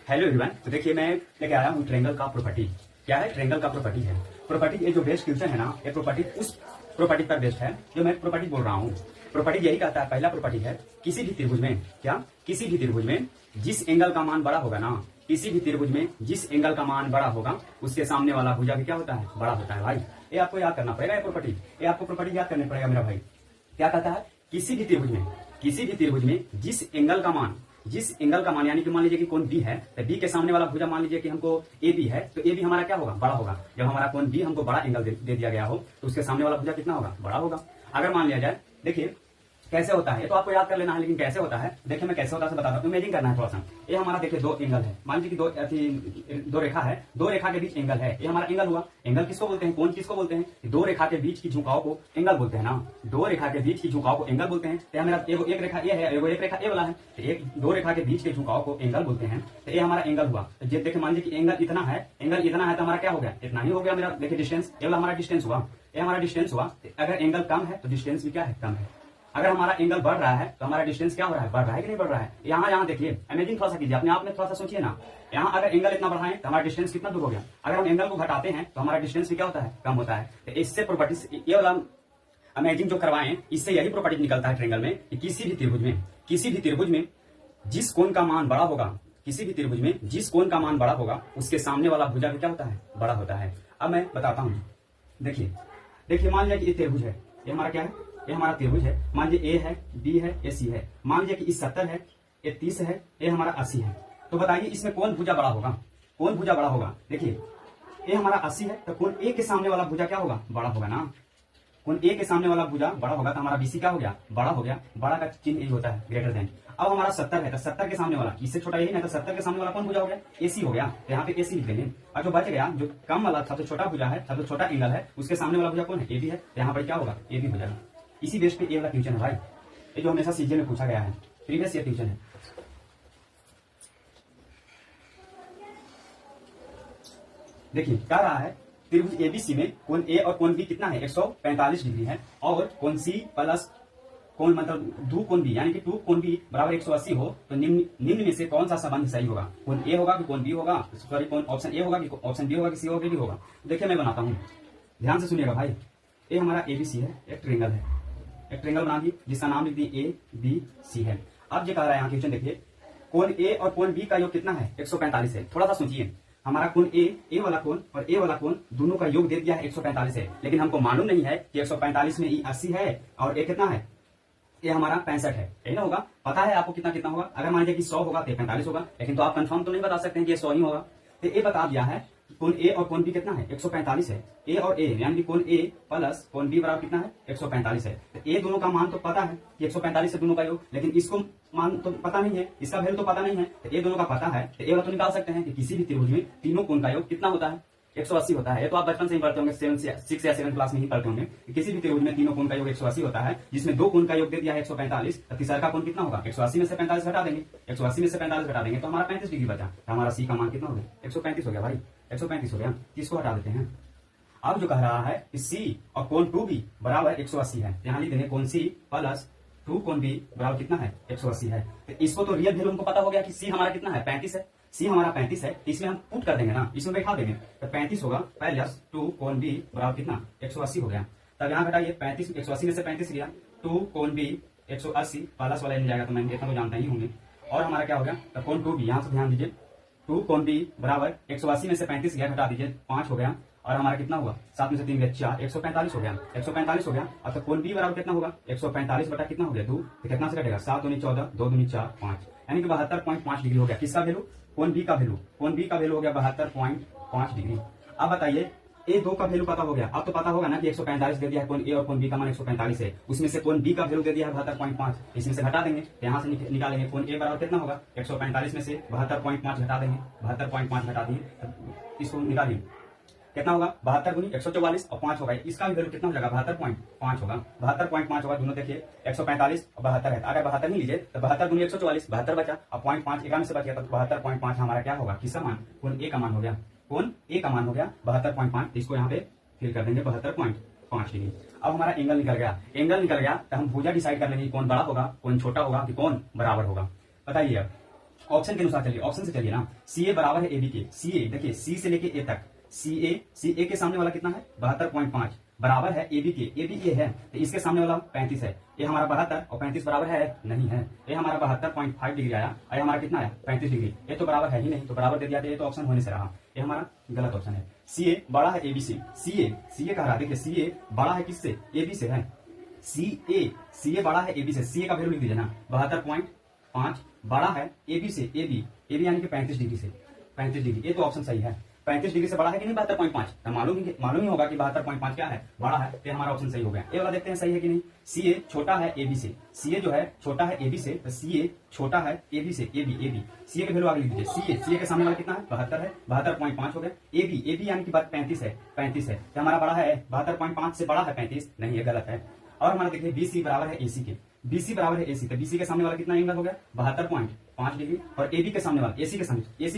Hello everyone. तो देखिए मैं लेके आया हूँ ट्रायंगल का प्रॉपर्टी। क्या है ट्रायंगल का प्रॉपर्टी? है प्रॉपर्टी, ये जो बेस्ड क्वेश्चन है ना, ये प्रॉपर्टी उस प्रॉपर्टी पर बेस्ड है जो मैं प्रॉपर्टी बोल रहा हूँ। प्रॉपर्टी यही कहता है, पहला प्रॉपर्टी है किसी भी त्रिभुज में, क्या किसी भी त्रिभुज में जिस एंगल का मान बड़ा होगा ना, किसी भी त्रिभुज में जिस एंगल का मान बड़ा होगा उसके सामने वाला भुजा भी क्या होता है? बड़ा होता है। भाई ये आपको याद करना पड़ेगा, ये प्रॉपर्टी, ये आपको प्रॉपर्टी याद करनी पड़ेगा मेरा भाई। क्या कहता है? किसी भी त्रिभुज में जिस एंगल का मान यानी कि मान लीजिए कि कोण बी है, तो बी के सामने वाला भुजा मान लीजिए कि हमको ए बी है, तो ए बी हमारा क्या होगा? बड़ा होगा। जब हमारा कोण बी हमको बड़ा एंगल दे दिया गया हो तो उसके सामने वाला भुजा कितना होगा? बड़ा होगा। अगर मान लिया जाए, देखिए कैसे होता है, ये तो आपको याद कर लेना है, लेकिन कैसे होता है देखिए मैं कैसे होता है बताता हूँ। इमेजिन करना है थोड़ा सा। ये हमारा देखिए दो एंगल है, मान लीजिए कि दो रेखा है, दो रेखा के बीच एंगल है, ये हमारा एंगल हुआ। एंगल किसको बोलते हैं? कोण किसको बोलते हैं? दो रेखा के बीच की झुकाव को एंगल बोलते हैं ना, दो रेखा के बीच की झुकाव को एंगल बोलते हैं। तो मेरा एक रेखा ये है, एक रेखा ए वाला है, तो दो रेखा के बीच के झुकाव को एंगल बोलते हैं। तो ये हमारा एंगल हुआ। तो देखिए मान लीजिए कि एंगल इतना है तो हमारा क्या हो गया? इतना ही हो गया मेरा। देखिए डिस्टेंस, ये वाला हमारा डिस्टेंस हुआ, ये हमारा डिस्टेंस हुआ। अगर एंगल कम है तो डिस्टेंस भी क्या है? कम है। अगर हमारा एंगल बढ़ रहा है तो हमारा डिस्टेंस क्या हो रहा है? बढ़ रहा है कि नहीं बढ़ रहा है? यहाँ देखिए, इमेजिन थोड़ा सा कीजिए, अपने आप में थोड़ा सा सोचिए ना। यहाँ अगर एंगल इतना बढ़ाएं तो हमारा डिस्टेंस कितना दूर हो गया? अगर हम एंगल को घटाते हैं तो हमारा डिस्टेंस भी क्या होता है? कम होता है। तो इससे प्रॉपर्टी, ये वाला इमेजिन जो करवाएं, इससे यही प्रॉपर्टी निकलता है ट्रायंगल में कि किसी भी त्रिभुज में जिस कोण का मान बड़ा होगा, किसी भी त्रिभुज में जिस कोण का मान बड़ा होगा उसके सामने वाला भुजा भी क्या होता है? बड़ा होता है। अब मैं बताता हूँ। देखिए मान लिया कि ये त्रिभुज है, ये हमारा क्या है? ये हमारा त्रिभुज है। मान लीजिए ए है, बी है, ये सी है। मान लीजिए कि इस 70 है, ये 30 है, ये हमारा 80 है। तो बताइए इसमें कौन भुजा बड़ा होगा? कौन भुजा बड़ा होगा? देखिए ये हमारा 80 है, तो कोण ए के सामने वाला भुजा क्या होगा? बड़ा होगा ना। कोण ए के सामने वाला भुजा बड़ा होगा तो हमारा बीसी क्या हो गया? बड़ा हो गया। बड़ा का चिन्ह यही होता है, ग्रेटर देन। अब हमारा 70 है, तो 70 के सामने वाला, इससे छोटा यही ना, तो 70 के सामने वाला कौन भुजा हो गया? एसी हो गया। तो यहाँ पे एसी लिख लेंगे। और जो बच गया, जो कम वाला सबसे छोटा भुजा है, सबसे छोटा एंगल है, उसके सामने वाला भुजा कौन है? ए बी है। तो यहाँ पर क्या होगा? ए बी हो जाएगा। इसी बेस पे ये वाला क्वेश्चन है भाई, ये जो हमेशा सीजे में पूछा गया है, प्रीवियस ईयर क्वेश्चन है। देखिए क्या रहा है, त्रिभुज एबीसी में कोण ए और कोण बी कितना है? 145 डिग्री है। और कोण सी प्लस कोण मतलब दो कोण बी यानी कि 2 कोण बी बराबर 180 हो, तो निम्न में से कौन सा संबंध सही होगा? कोण ए होगा कि कोण बी होगा? सॉरी, कौन ऑप्शन ए होगा कि ऑप्शन बी होगा कि सी होगा कि होगा? देखिए मैं बनाता हूँ, ध्यान से सुनिएगा भाई। ये हमारा एबीसी है, एक ट्रायंगल है, एक ट्रायंगल बना दी जिसका नाम लिख दिए ए बी सी है। अब जो कह रहा है यहाँ क्वेश्चन, देखिए कोण ए और कोण बी का योग कितना है? 145 है। थोड़ा सा सोचिए, हमारा कोण ए वाला कोण और ए वाला कोण दोनों का योग दे दिया है 145 है, लेकिन हमको मालूम नहीं है कि 145 में ई 80 है और ए कितना है? ये हमारा 65 है, यही ना होगा? पता है आपको कितना कितना होगा? अगर मान लीजिए कि 100 होगा तो 45 होगा, लेकिन तो आप कंफर्म तो नहीं बता सकते हैं कि ये 100 ही होगा। तो ये बता दिया है कोण ए और कोण बी कितना है? 145 है। ए और ए यानी कि कोण ए प्लस कोण बी बराबर कितना है? 145 है। तो ए दोनों का मान तो पता है कि 145 है दोनों का योग, लेकिन इसको मान तो पता नहीं है, इसका वैल्यू तो पता नहीं है। तो ए दोनों का पता है, तो ए वाला तो निकाल सकते हैं कि किसी भी त्रिभुज में तीनों कोण का योग कितना होता है? 180 होता है। ये तो आप बचपन से ही पढ़ते होंगे, 6 या 7 क्लास में ही पढ़ते होंगे कि किसी भी त्रिभुज में तीनों कोण का योग 180 होता है, जिसमें दो कोण का योग दे दिया है 145। तो तीसरा का कोण कितना होगा? 180 में से 45 घटा देंगे, 180 में से 45 घटा देंगे तो हमारा 35 डिग्री बचा। तो हमारा सी का मान कितना हो गया? 135 हो गया भाई, 135 हो गया। इसको हटा देते हैं। अब जो कह रहा है कि सी और कोण 2b बराबर 180 है, यहाँ लिख देंगे कोण सी प्लस 2 कोण बी बराबर कितना है? 180 है। तो इसको तो रियल वैल्यू हमको पता हो गया कि सी हमारा कितना है? 35 है। सी हमारा 35 है, इसमें हम पुट कर देंगे ना, इसमें बैठा देंगे, तो 35 होगा प्लस 2 कोण बी बराबर कितना? 180 हो गया। तब यहाँ घटाइए, 35 180 में से 35 गया, 2 कोण बी 180 प्लस वाला मिल जाएगा, तो मैं इतना तो जानता ही होंगे। और हमारा क्या हो गया? तो कोण 2b, यहाँ से ध्यान दीजिए, 2 कोण बी बराबर 180 में से 35 गया, घटा दीजिए, 5 हो गया। और हमारा कितना हुआ? 7 में से 3 गया 4, 145 हो गया, 145 हो गया। अब तो कोण बी बराबर कितना होगा? 145 बटा कितना हो गया? 2, तो कितना से कटेगा? 7 दूनी 14, 2 दूनी 4, 5, यानी कि 72.5 डिग्री हो गया। किसका वैल्यू? कोण बी का वैल्यू। कोण बी का वैल्यू हो गया 72.5 डिग्री। अब बताइए ए दो का वैल्यू पता हो गया, अब तो पता होगा ना कि 145 दे दिया है, कोण ए और कोण बी का मान 145 है, उसमें से कोण बी का वैल्यू दे दिया है 72.5, इसमें से घटा देंगे, यहाँ से निकालेंगे। कोण ए बराबर कितना होगा? 145 में से 72.5 घटा देंगे, 72.5 घटा दिए, इसको निकालिए, कितना होगा? 72 गुनी 144 और 5 होगा, इसका भी वैल्यू कितना हो जाएगा? 72.5 होगा, 72.5 होगा। दोनों देखिए 145 और 72 है, अगर 72 नहीं लीजिए तो 72 गुनी 144, 72 बचा और 0.5 11 से बच गया, तो 72.5 हमारा क्या होगा? किसका मान? कोण ए का मान हो गया, कोण ए का मान हो गया 72.5। इसको यहाँ पे फिल कर देंगे 72.5 डिग्री। अब हमारा एंगल निकल गया, एंगल निकल गया तो हम भुजा डिसाइड कर लेंगे कौन बड़ा होगा, कौन छोटा होगा कि कौन बराबर होगा। बताइए अब ऑप्शन के अनुसार चलिए, ऑप्शन से चलिए ना। सी ए बराबर है ए बी के। सी ए देखिए सी से लेके ए तक, सी ए के सामने वाला कितना है 72.5 बराबर है ए बी के। ए बी ये है तो इसके सामने वाला 35 है। ये हमारा 72 और 35 बराबर है नहीं है। ये हमारा 72.5 डिग्री आया और ये हमारा कितना आया 35 डिग्री। ये तो बराबर है ही नहीं, तो बराबर दे दिया तो ये तो ऑप्शन होने से रहा। ये हमारा गलत ऑप्शन है। सी ए बड़ा है ए बी से। सी ए कह रहा है, देखिए सी ए बड़ा है किससे, ए बी से है। सी ए बड़ा है ए बी से। सी ए का वैल्यू लिख दीजिए ना 72.5 बड़ा है ए बी से। ए बी यानी कि 35 डिग्री से। 35 डिग्री, ये तो ऑप्शन सही है। 35 डिग्री से बड़ा है कि नहीं 72.5, तो मालूम ही होगा कि 72.5 क्या है, बड़ा है। तो हमारा ऑप्शन सही हो गया। ये वाला देखते हैं सही है कि नहीं। सी ए छोटा है ए बी से। सी ए जो है छोटा है ए बी से, तो सी ए छोटा है ए बी से। ए बी सी ए के वैल्यू आगे लिख दीजिए। सी ए के सामने वाला कितना है 72 है, 72.5 हो गया। ए बी यानी कि 35 है, तो हमारा बड़ा है 72.5 से बड़ा है 35 नहीं, ये गलत है। और हमारा देखिए बी सी बराबर है ए सी के। बीसी बराबर है एसी, तो बीसी के सामने वाला कितना एंगल हो गया 72.5 डिग्री। और एबी के सामने वाला एसी के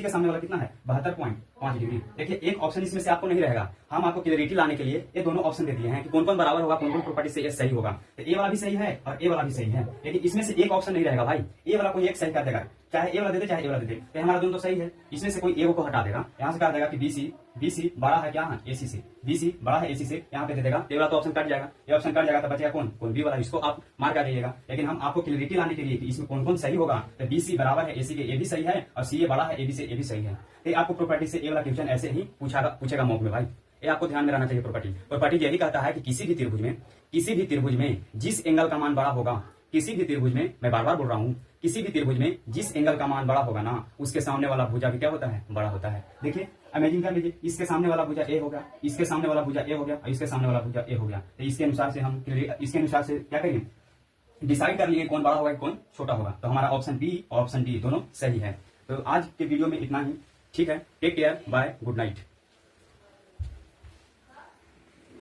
सामने वाला कितना है 72.5 डिग्री। देखिए एक ऑप्शन इसमें से आपको नहीं रहेगा। हम आपको क्लियरिटी लाने के लिए ये दोनों ऑप्शन दे दिए हैं कि कौन कौन बराबर होगा, कौन कौन प्रॉपर्टी से ये सही होगा। तो ए वाला भी सही है और ए वाला भी सही है, लेकिन इसमें से एक ऑप्शन नहीं रहेगा भाई। ए वाला कोई एक सही कर देगा, चाहे ए वाला दे दे चाहे ए वाला दे दे, तो हमारा दोनों तो सही है। इसमें से कोई ए को हटा देगा, यहाँ से कर देगा कि बीसी बड़ा है क्या है एसी से। बीसी बड़ा है एसी से, यहाँ पे दे देगा। ए वाला तो ऑप्शन कट जाएगा, ये ऑप्शन कट जाएगा तो बचेगा कौन बी वाला। इसको आप मार कर जाइएगा। लेकिन हम आपको क्लियरिटी लाने के लिए कि इसमें कौन कौन सही होगा, तो बीसी बराबर है एसी के, ए भी सही है, और सी ए बड़ा है ए बी से, ए भी सही है। तो आपको प्रॉपर्टी से ए वाला क्वेश्चन ऐसे ही पूछेगा मॉक में भाई। ये आपको ध्यान में रहना चाहिए। प्रॉपर्टी यही कहता है कि किसी भी त्रिभुज में जिस एंगल का मान बड़ा होगा, किसी भी त्रिभुज में, मैं बार बार बोल रहा हूँ, किसी भी त्रिभुज में जिस एंगल का मान बड़ा होगा ना, उसके सामने वाला भुजा भी क्या होता है बड़ा होता है। देखिए इमेजिन कर लीजिए, इसके सामने वाला भुजा ए हो गया, इसके सामने वाला भुजा ए हो गया, और इसके सामने वाला भुजा ए हो गया। तो इसके अनुसार से हम क्या करेंगे, डिसाइड कर लेंगे कौन बड़ा होगा कौन छोटा होगा। तो हमारा ऑप्शन बी और ऑप्शन डी दोनों सही है। तो आज के वीडियो में इतना ही, ठीक है। Take care, bye, good night.